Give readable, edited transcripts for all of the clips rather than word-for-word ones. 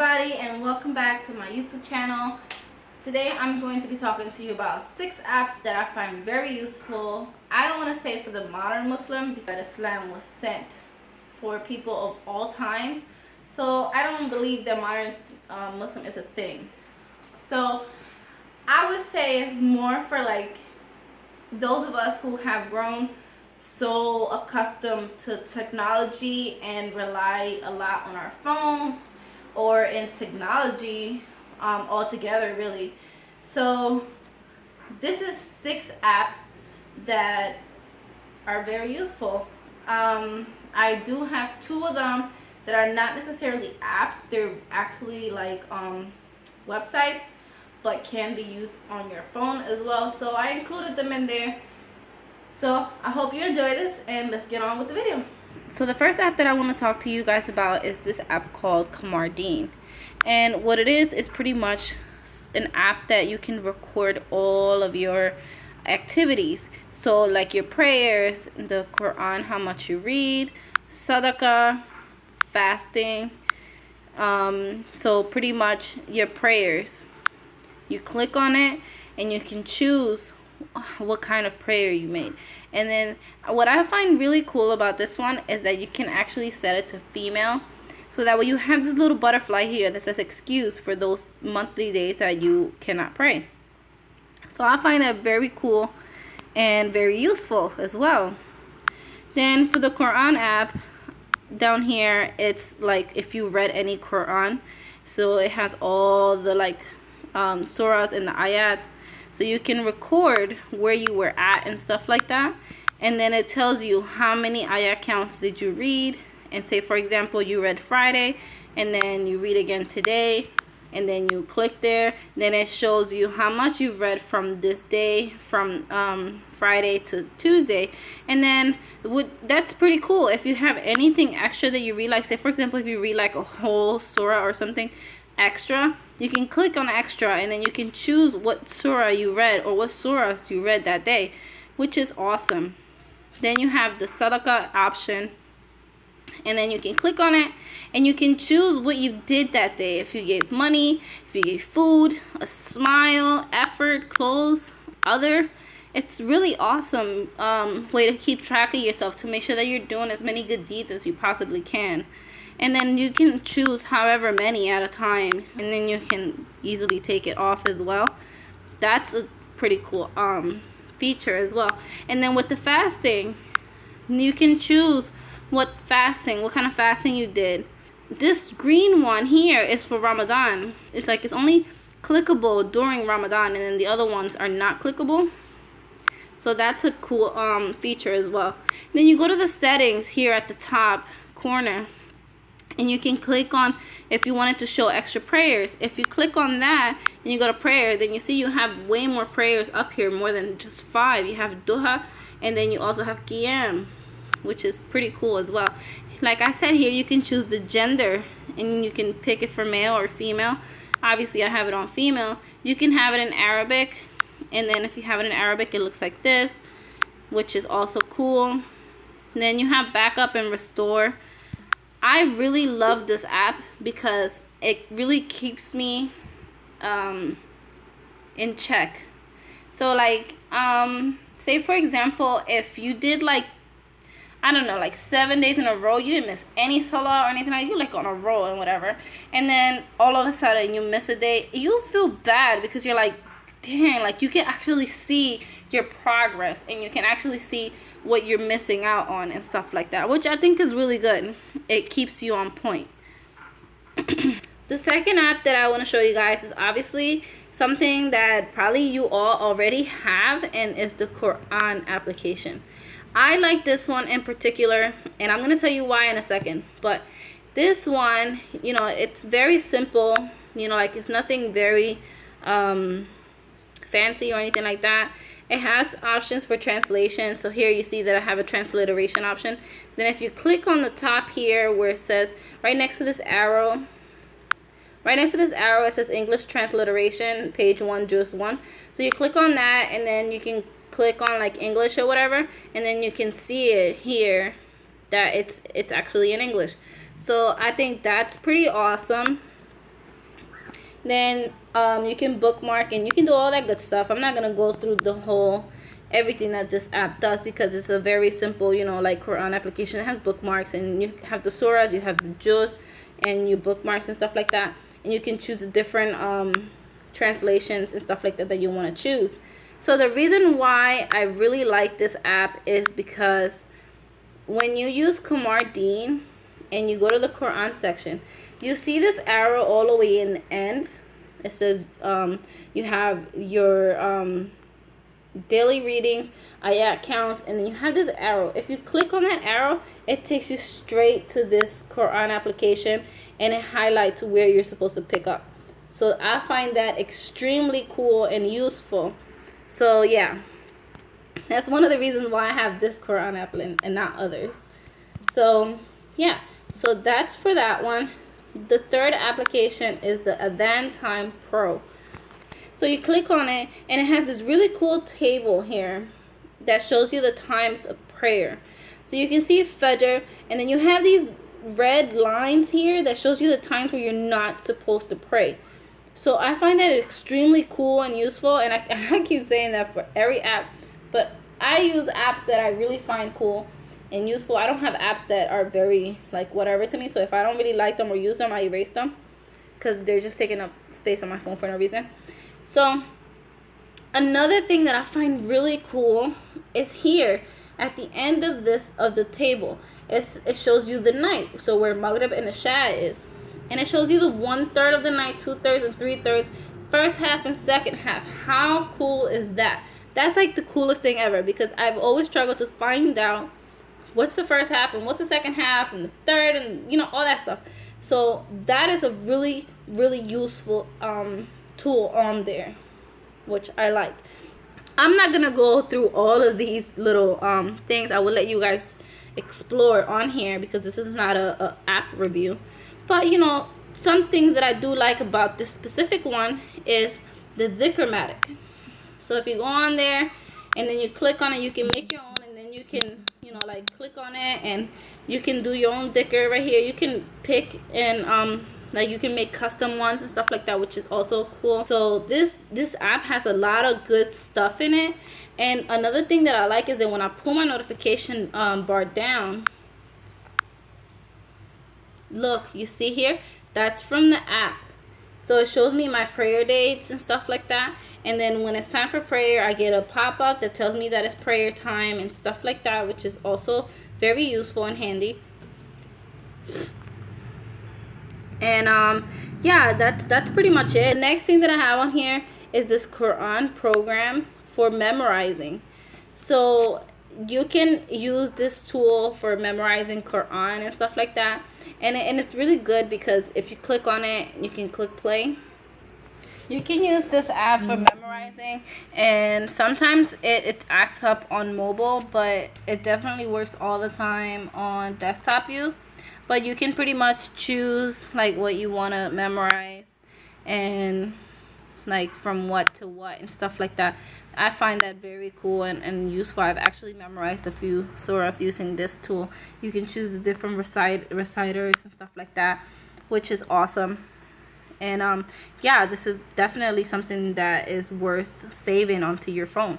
everybody, and welcome back to my YouTube channel. Today I'm going to be talking to you about 6 apps that I find very useful. I don't want to say for the modern Muslim, because Islam was sent for people of all times, so I don't believe that modern Muslim is a thing. So I would say it's more for like those of us who have grown so accustomed to technology and rely a lot on our phones or in technology altogether, really. So this is 6 apps that are very useful. I do have 2 of them that are not necessarily apps. They're actually like websites, but can be used on your phone as well. So I included them in there. So I hope you enjoy this, and let's get on with the video. So the first app that I want to talk to you guys about is this app called Kumar Deen. And what it is pretty much an app that you can record all of your activities. So like your prayers, the Quran, how much you read, sadaqah, fasting. So pretty much your prayers. You click on it and you can choose what kind of prayer you made. And then what I find really cool about this one is that you can actually set it to female, so that way you have this little butterfly here that says excuse for those monthly days that you cannot pray. So I find that very cool and very useful as well. Then for the Quran app, down here it's like if you read any Quran, so it has all the like surahs and the ayats, so you can record where you were at and stuff like that. And then it tells you how many ayat counts did you read, and say for example you read Friday and then you read again today, and then you click there, then it shows you how much you've read from this day, from Friday to Tuesday. And then that's pretty cool. If you have anything extra that you read, like say for example if you read like a whole surah or something extra, you can click on extra and then you can choose what surah you read or what surahs you read that day, which is awesome. Then you have the sadaqah option, and then you can click on it and you can choose what you did that day. If you gave money, if you gave food, a smile, effort, clothes, other. It's really awesome way to keep track of yourself, to make sure that you're doing as many good deeds as you possibly can. And then you can choose however many at a time, and then you can easily take it off as well. That's a pretty cool feature as well. And then with the fasting, you can choose what kind of fasting you did. This green one here is for Ramadan. It's like it's only clickable during Ramadan, and then the other ones are not clickable. So that's a cool feature as well. Then you go to the settings here at the top corner, and you can click on if you wanted to show extra prayers. If you click on that and you go to prayer, then you see you have way more prayers up here, more than just 5. You have duha, and then you also have qiyam, which is pretty cool as well. Like I said, here you can choose the gender, and you can pick it for male or female. Obviously I have it on female. You can have it in Arabic, and then if you have it in Arabic it looks like this, which is also cool. And then you have backup and restore. I really love this app because it really keeps me in check. So like say for example if you did like, I don't know, like 7 days in a row, you didn't miss any salah or anything like that, you like on a roll and whatever, and then all of a sudden you miss a day, you feel bad because you're like, dang, like you can actually see your progress and you can actually see what you're missing out on and stuff like that, which I think is really good. It keeps you on point. The second app that I want to show you guys is obviously something that probably you all already have, and is the Quran application. I like this one in particular, and I'm going to tell you why in a second. But this one, you know, it's very simple, you know, like it's nothing very fancy or anything like that. It has options for translation. So here you see that I have a transliteration option. Then if you click on the top here where it says, right next to this arrow, it says English transliteration, page 1, just 1. So you click on that, and then you can click on like English or whatever, and then you can see it here that it's actually in English. So I think that's pretty awesome. Then you can bookmark and you can do all that good stuff. I'm not gonna go through the whole everything that this app does because it's a very simple, you know, like Quran application. It has bookmarks and you have the surahs, you have the juz, and you bookmarks and stuff like that. And you can choose the different translations and stuff like that that you want to choose. So the reason why I really like this app is because when you use Kumar Deen and you go to the Quran section, you see this arrow all the way in the end. It says you have your daily readings, ayat counts, and then you have this arrow. If you click on that arrow, it takes you straight to this Quran application and it highlights where you're supposed to pick up. So I find that extremely cool and useful. So yeah, that's one of the reasons why I have this Quran app and not others. So yeah, so that's for that one. The third application is the Adhan Time Pro. So you click on it and it has this really cool table here that shows you the times of prayer. So you can see Fajr, and then you have these red lines here that shows you the times where you're not supposed to pray. So I find that extremely cool and useful, and I keep saying that for every app, but I use apps that I really find cool and useful. I don't have apps that are very like whatever to me, so if I don't really like them or use them, I erase them because they're just taking up space on my phone for no reason. So another thing that I find really cool is here at the end of the table. It shows you the night, so where Maghrib and Isha is, and it shows you the 1/3 of the night, 2/3 and 3/3, first half and second half. How cool is that? That's like the coolest thing ever, because I've always struggled to find out what's the first half and what's the second half and the third, and you know, all that stuff. So that is a really useful tool on there, which I like. I'm not gonna go through all of these little things. I will let you guys explore on here because this is not a app review. But you know, some things that I do like about this specific one is the dhikr. So if you go on there and then you click on it, you can make your own, and then you can, you know, like click on it and you can do your own dhikr right here. You can pick and like you can make custom ones and stuff like that, which is also cool. So this app has a lot of good stuff in it. And another thing that I like is that when I pull my notification bar down, look, you see here, that's from the app. So it shows me my prayer dates and stuff like that. And then when it's time for prayer, I get a pop-up that tells me that it's prayer time and stuff like that, which is also very useful and handy. And yeah, that's pretty much it. The next thing that I have on here is this Quran program for memorizing. So you can use this tool for memorizing Quran and stuff like that, and it's really good because if you click on it, you can click play. You can use this app for memorizing, and sometimes it acts up on mobile, but it definitely works all the time on desktop view. But you can pretty much choose like what you want to memorize and like from what to what and stuff like that. I find that very cool and useful. I've actually memorized a few surahs using this tool. You can choose the different reciters and stuff like that, which is awesome. And yeah, this is definitely something that is worth saving onto your phone.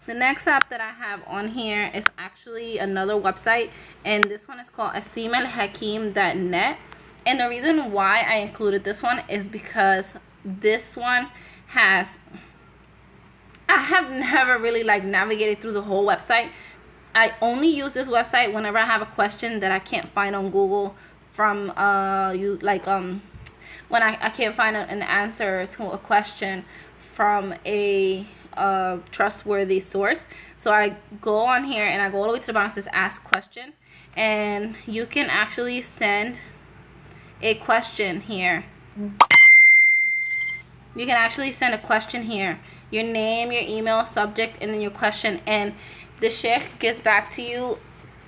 The next app that I have on here is actually another website, and this one is called asimalhakim.net. And the reason why I included this one is because this one has, I have never really like navigated through the whole website. I only use this website whenever I have a question that I can't find on Google from when I can't find an answer to a question from a trustworthy source. So I go on here and I go all the way to the bottom. It says ask question, and you can actually send a question here. You can actually send a question here, your name, your email, subject, and then your question, and the sheikh gets back to you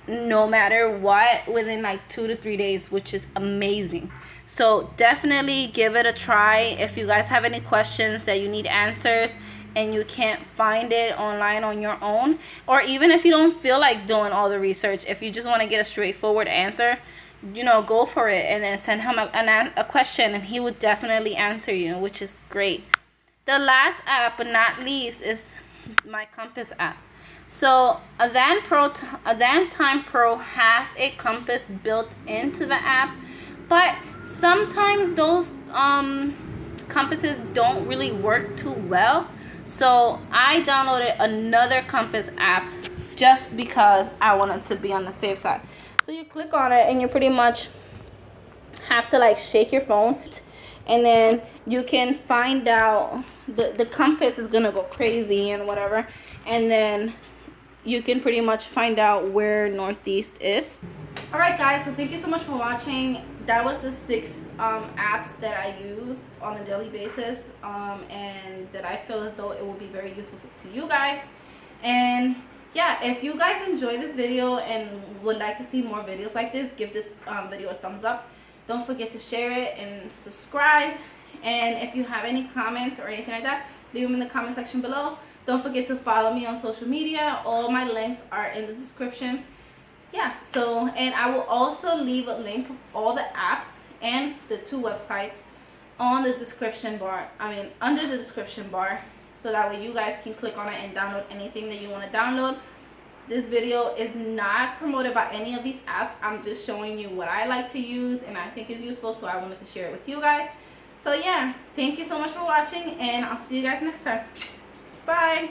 no matter what within like 2 to 3 days, which is amazing. So definitely give it a try. If you guys have any questions that you need answers and you can't find it online on your own, or even if you don't feel like doing all the research, if you just want to get a straightforward answer, go for it and then send him a question, and he would definitely answer you, which is great. The last app, but not least, is my compass app. So Adhan Time Pro has a compass built into the app, but sometimes those compasses don't really work too well. So I downloaded another compass app just because I wanted to be on the safe side. So you click on it and you pretty much have to like shake your phone, and then you can find out the compass is gonna go crazy and whatever, and then you can pretty much find out where northeast is. All right guys, so thank you so much for watching. That was the 6 apps that I used on a daily basis, and that I feel as though it will be very useful to you guys. And yeah, if you guys enjoy this video and would like to see more videos like this, give this video a thumbs up. Don't forget to share it and subscribe. And if you have any comments or anything like that, leave them in the comment section below. Don't forget to follow me on social media. All my links are in the description. Yeah, so, and I will also leave a link of all the apps and the 2 websites on the description bar, under the description bar, so that way you guys can click on it and download anything that you want to download. This video is not promoted by any of these apps. I'm just showing you what I like to use and I think is useful, so I wanted to share it with you guys. So yeah, thank you so much for watching, and I'll see you guys next time. Bye.